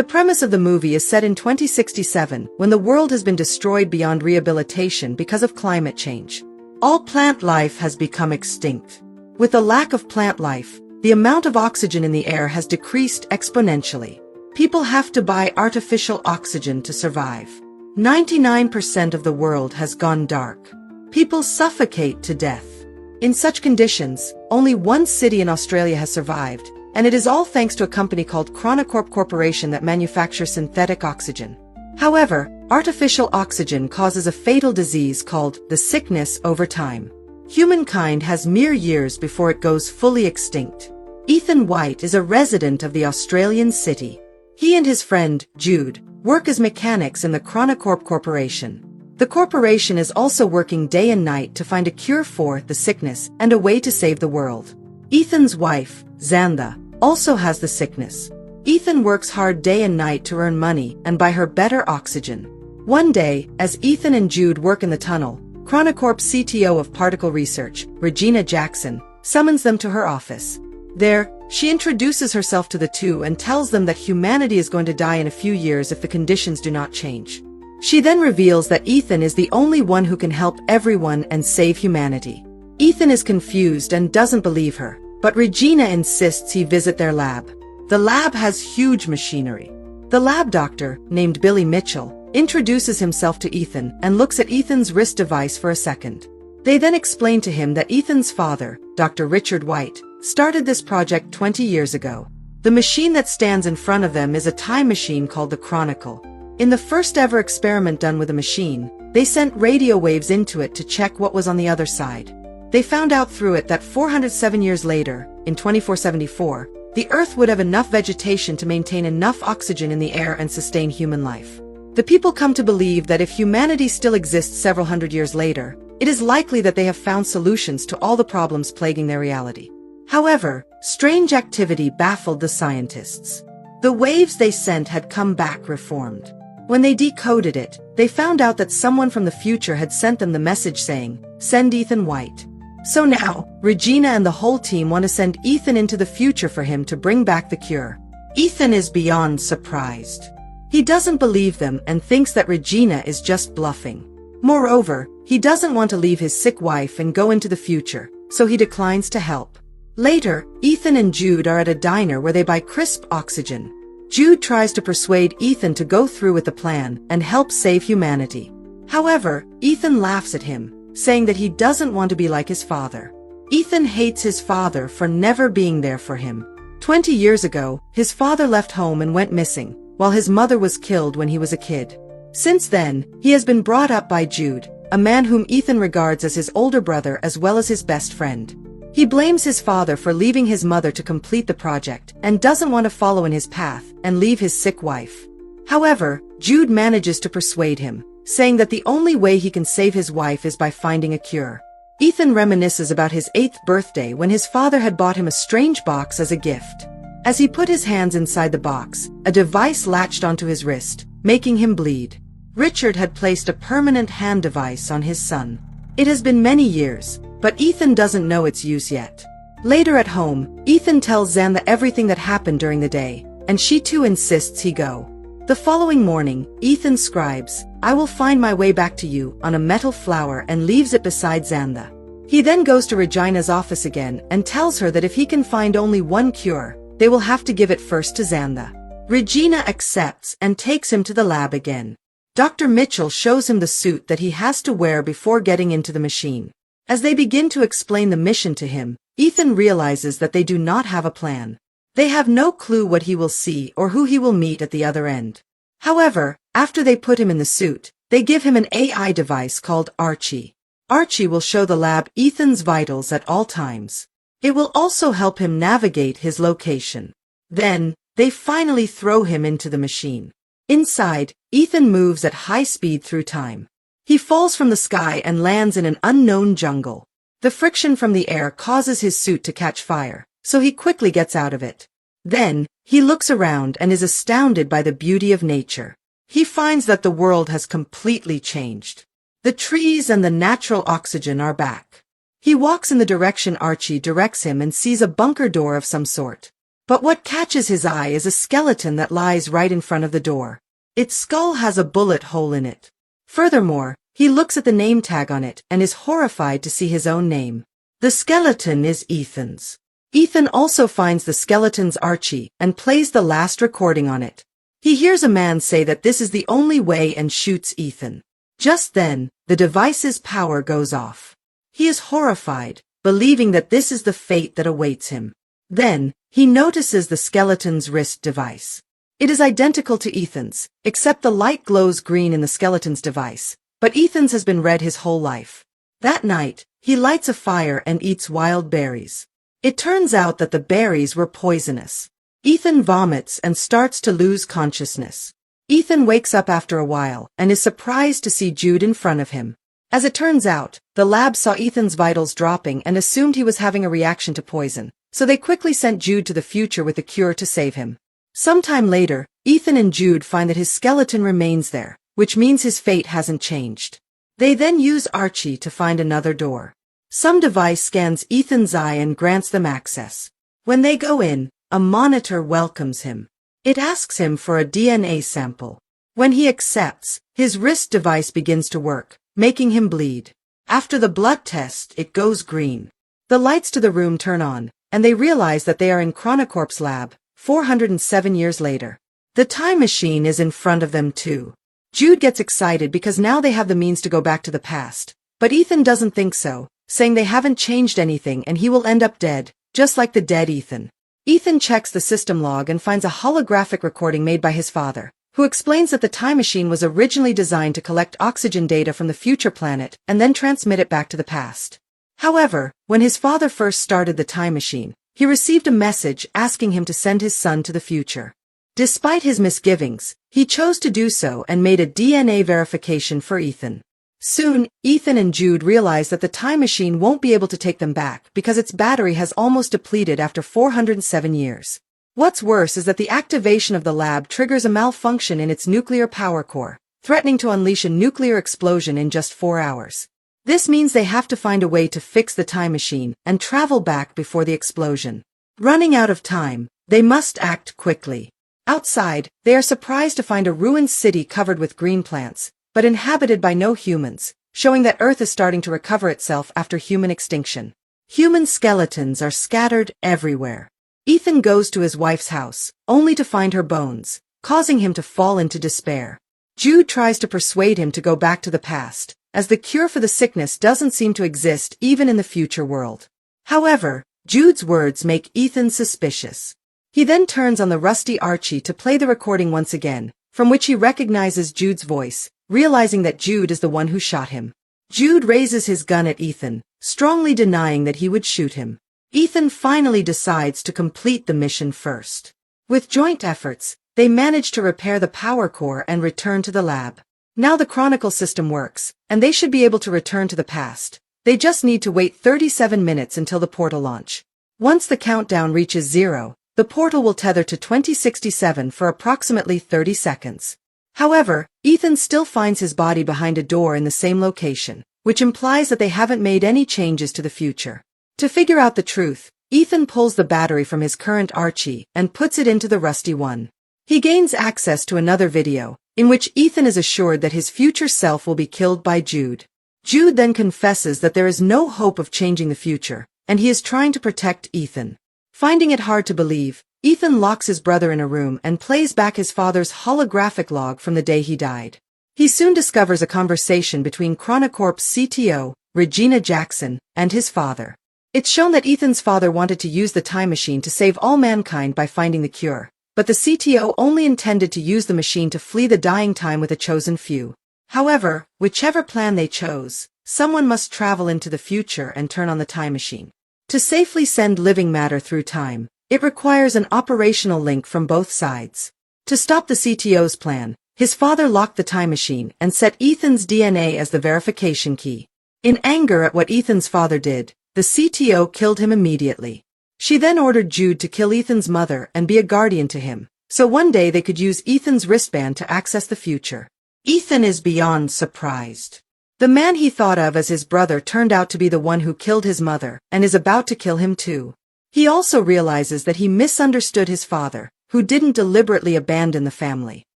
The premise of the movie is set in 2067, when the world has been destroyed beyond rehabilitation because of climate change. All plant life has become extinct. With the lack of plant life, the amount of oxygen in the air has decreased exponentially. People have to buy artificial oxygen to survive. 99% of the world has gone dark. People suffocate to death. In such conditions, only one city in Australia has survived, and it is all thanks to a company called Chronocorp Corporation that manufactures synthetic oxygen. However, artificial oxygen causes a fatal disease called the sickness over time. Humankind has mere years before it goes fully extinct. Ethan White is a resident of the Australian city. He and his friend, Jude, work as mechanics in the Chronocorp Corporation. The corporation is also working day and night to find a cure for the sickness and a way to save the world. Ethan's wife, Xantha, also has the sickness. Ethan works hard day and night to earn money and buy her better oxygen. One day, as Ethan and Jude work in the tunnel, Chronocorp's CTO of particle research, Regina Jackson, summons them to her office. There, she introduces herself to the two and tells them that humanity is going to die in a few years if the conditions do not change. She then reveals that Ethan is the only one who can help everyone and save humanity. Ethan is confused and doesn't believe her, but Regina insists he visit their lab. The lab has huge machinery. The lab doctor, named Billy Mitchell, introduces himself to Ethan and looks at Ethan's wrist device for a second. They then explain to him that Ethan's father, Dr. Richard White, started this project 20 years ago. The machine that stands in front of them is a time machine called the Chronicle. In the first ever experiment done with the machine, they sent radio waves into it to check what was on the other side. They found out through it that 407 years later, in 2474, the Earth would have enough vegetation to maintain enough oxygen in the air and sustain human life. The people come to believe that if humanity still exists several hundred years later, it is likely that they have found solutions to all the problems plaguing their reality. However, strange activity baffled the scientists. The waves they sent had come back reformed. When they decoded it, they found out that someone from the future had sent them the message saying, "Send Ethan White." So now, Regina and the whole team want to send Ethan into the future for him to bring back the cure. Ethan is beyond surprised. He doesn't believe them and thinks that Regina is just bluffing. Moreover, he doesn't want to leave his sick wife and go into the future, so he declines to help. Later, Ethan and Jude are at a diner where they buy crisp oxygen. Jude tries to persuade Ethan to go through with the plan and help save humanity. However, Ethan laughs at him, saying that he doesn't want to be like his father. Ethan hates his father for never being there for him. 20 years ago, his father left home and went missing, while his mother was killed when he was a kid. Since then, he has been brought up by Jude, a man whom Ethan regards as his older brother as well as his best friend. He blames his father for leaving his mother to complete the project and doesn't want to follow in his path and leave his sick wife. However, Jude manages to persuade him, saying that the only way he can save his wife is by finding a cure. Ethan reminisces about his 8th birthday when his father had bought him a strange box as a gift. As he put his hands inside the box, a device latched onto his wrist, making him bleed. Richard had placed a permanent hand device on his son. It has been many years, but Ethan doesn't know its use yet. Later at home, Ethan tells Xantha everything that happened during the day, and she too insists he go. The following morning, Ethan scribes, "I will find my way back to you," on a metal flower and leaves it beside Xantha. He then goes to Regina's office again and tells her that if he can find only one cure, they will have to give it first to Xantha. Regina accepts and takes him to the lab again. Dr. Mitchell shows him the suit that he has to wear before getting into the machine. As they begin to explain the mission to him, Ethan realizes that they do not have a plan. They have no clue what he will see or who he will meet at the other end. However, after they put him in the suit, they give him an AI device called Archie. Archie will show the lab Ethan's vitals at all times. It will also help him navigate his location. Then, they finally throw him into the machine. Inside, Ethan moves at high speed through time. He falls from the sky and lands in an unknown jungle. The friction from the air causes his suit to catch fire, so he quickly gets out of it. Then, he looks around and is astounded by the beauty of nature. He finds that the world has completely changed. The trees and the natural oxygen are back. He walks in the direction Archie directs him and sees a bunker door of some sort. But what catches his eye is a skeleton that lies right in front of the door. Its skull has a bullet hole in it. Furthermore, he looks at the name tag on it and is horrified to see his own name. The skeleton is Ethan's. Ethan also finds the skeleton's Archie and plays the last recording on it. He hears a man say that this is the only way and shoots Ethan. Just then, the device's power goes off. He is horrified, believing that this is the fate that awaits him. Then, he notices the skeleton's wrist device. It is identical to Ethan's, except the light glows green in the skeleton's device, but Ethan's has been red his whole life. That night, he lights a fire and eats wild berries. It turns out that the berries were poisonous. Ethan vomits and starts to lose consciousness. Ethan wakes up after a while and is surprised to see Jude in front of him. As it turns out, the lab saw Ethan's vitals dropping and assumed he was having a reaction to poison, so they quickly sent Jude to the future with a cure to save him. Sometime later, Ethan and Jude find that his skeleton remains there, which means his fate hasn't changed. They then use Archie to find another door. Some device scans Ethan's eye and grants them access. When they go in, a monitor welcomes him. It asks him for a DNA sample. When he accepts, his wrist device begins to work, making him bleed. After the blood test, it goes green. The lights to the room turn on, and they realize that they are in Chronocorp's lab, 407 years later. The time machine is in front of them too. Jude gets excited because now they have the means to go back to the past. But Ethan doesn't think so, saying they haven't changed anything and he will end up dead, just like the dead Ethan. Ethan checks the system log and finds a holographic recording made by his father, who explains that the time machine was originally designed to collect oxygen data from the future planet and then transmit it back to the past. However, when his father first started the time machine, he received a message asking him to send his son to the future. Despite his misgivings, he chose to do so and made a DNA verification for Ethan. Soon, Ethan and Jude realize that the time machine won't be able to take them back because its battery has almost depleted after 407 years. What's worse is that the activation of the lab triggers a malfunction in its nuclear power core, threatening to unleash a nuclear explosion in just 4 hours. This means they have to find a way to fix the time machine and travel back before the explosion. Running out of time, they must act quickly. Outside, they are surprised to find a ruined city covered with green plants, but inhabited by no humans, showing that Earth is starting to recover itself after human extinction. Human skeletons are scattered everywhere. Ethan goes to his wife's house, only to find her bones, causing him to fall into despair. Jude tries to persuade him to go back to the past, as the cure for the sickness doesn't seem to exist even in the future world. However, Jude's words make Ethan suspicious. He then turns on the rusty Archie to play the recording once again, from which he recognizes Jude's voice, realizing that Jude is the one who shot him. Jude raises his gun at Ethan, strongly denying that he would shoot him. Ethan finally decides to complete the mission first. With joint efforts, they manage to repair the power core and return to the lab. Now the Chronicle system works, and they should be able to return to the past. They just need to wait 37 minutes until the portal launch. Once the countdown reaches 0, the portal will tether to 2067 for approximately 30 seconds. However, Ethan still finds his body behind a door in the same location, which implies that they haven't made any changes to the future. To figure out the truth, Ethan pulls the battery from his current Archie and puts it into the rusty one. He gains access to another video, in which Ethan is assured that his future self will be killed by Jude. Jude then confesses that there is no hope of changing the future, and he is trying to protect Ethan. Finding it hard to believe, Ethan locks his brother in a room and plays back his father's holographic log from the day he died. He soon discovers a conversation between Chronocorp's CTO, Regina Jackson, and his father. It's shown that Ethan's father wanted to use the time machine to save all mankind by finding the cure, but the CTO only intended to use the machine to flee the dying time with a chosen few. However, whichever plan they chose, someone must travel into the future and turn on the time machine. To safely send living matter through time, it requires an operational link from both sides. To stop the CTO's plan, his father locked the time machine and set Ethan's DNA as the verification key. In anger at what Ethan's father did, the CTO killed him immediately. She then ordered Jude to kill Ethan's mother and be a guardian to him, so one day they could use Ethan's wristband to access the future. Ethan is beyond surprised. The man he thought of as his brother turned out to be the one who killed his mother and is about to kill him too. He also realizes that he misunderstood his father, who didn't deliberately abandon the family.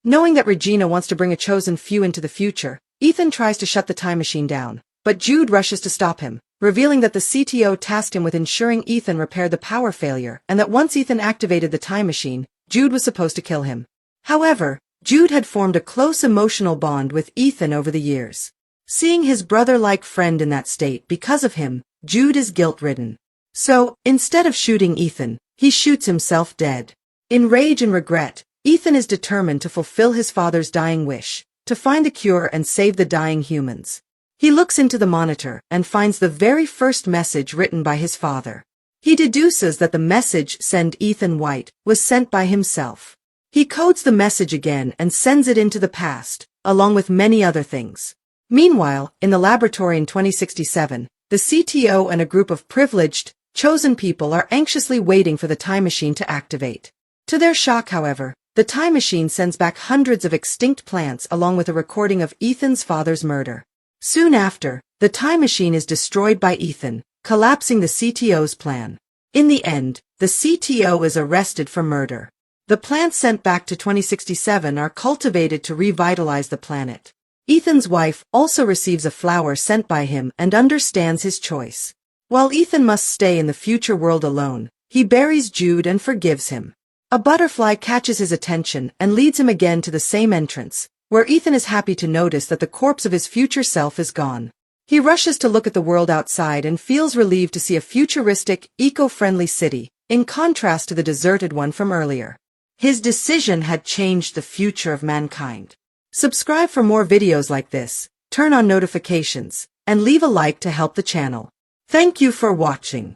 Knowing that Regina wants to bring a chosen few into the future, Ethan tries to shut the time machine down, but Jude rushes to stop him, revealing that the CTO tasked him with ensuring Ethan repaired the power failure and that once Ethan activated the time machine, Jude was supposed to kill him. However, Jude had formed a close emotional bond with Ethan over the years. Seeing his brother-like friend in that state because of him, Jude is guilt-ridden. So, instead of shooting Ethan, he shoots himself dead. In rage and regret, Ethan is determined to fulfill his father's dying wish, to find the cure and save the dying humans. He looks into the monitor and finds the very first message written by his father. He deduces that the message "Send Ethan White" was sent by himself. He codes the message again and sends it into the past, along with many other things. Meanwhile, in the laboratory in 2067, the CTO and a group of privileged, chosen people are anxiously waiting for the time machine to activate. To their shock, however, the time machine sends back hundreds of extinct plants along with a recording of Ethan's father's murder. Soon after, the time machine is destroyed by Ethan, collapsing the CTO's plan. In the end, the CTO is arrested for murder. The plants sent back to 2067 are cultivated to revitalize the planet. Ethan's wife also receives a flower sent by him and understands his choice. While Ethan must stay in the future world alone, he buries Jude and forgives him. A butterfly catches his attention and leads him again to the same entrance, where Ethan is happy to notice that the corpse of his future self is gone. He rushes to look at the world outside and feels relieved to see a futuristic, eco-friendly city, in contrast to the deserted one from earlier. His decision had changed the future of mankind. Subscribe for more videos like this, turn on notifications, and leave a like to help the channel. Thank you for watching.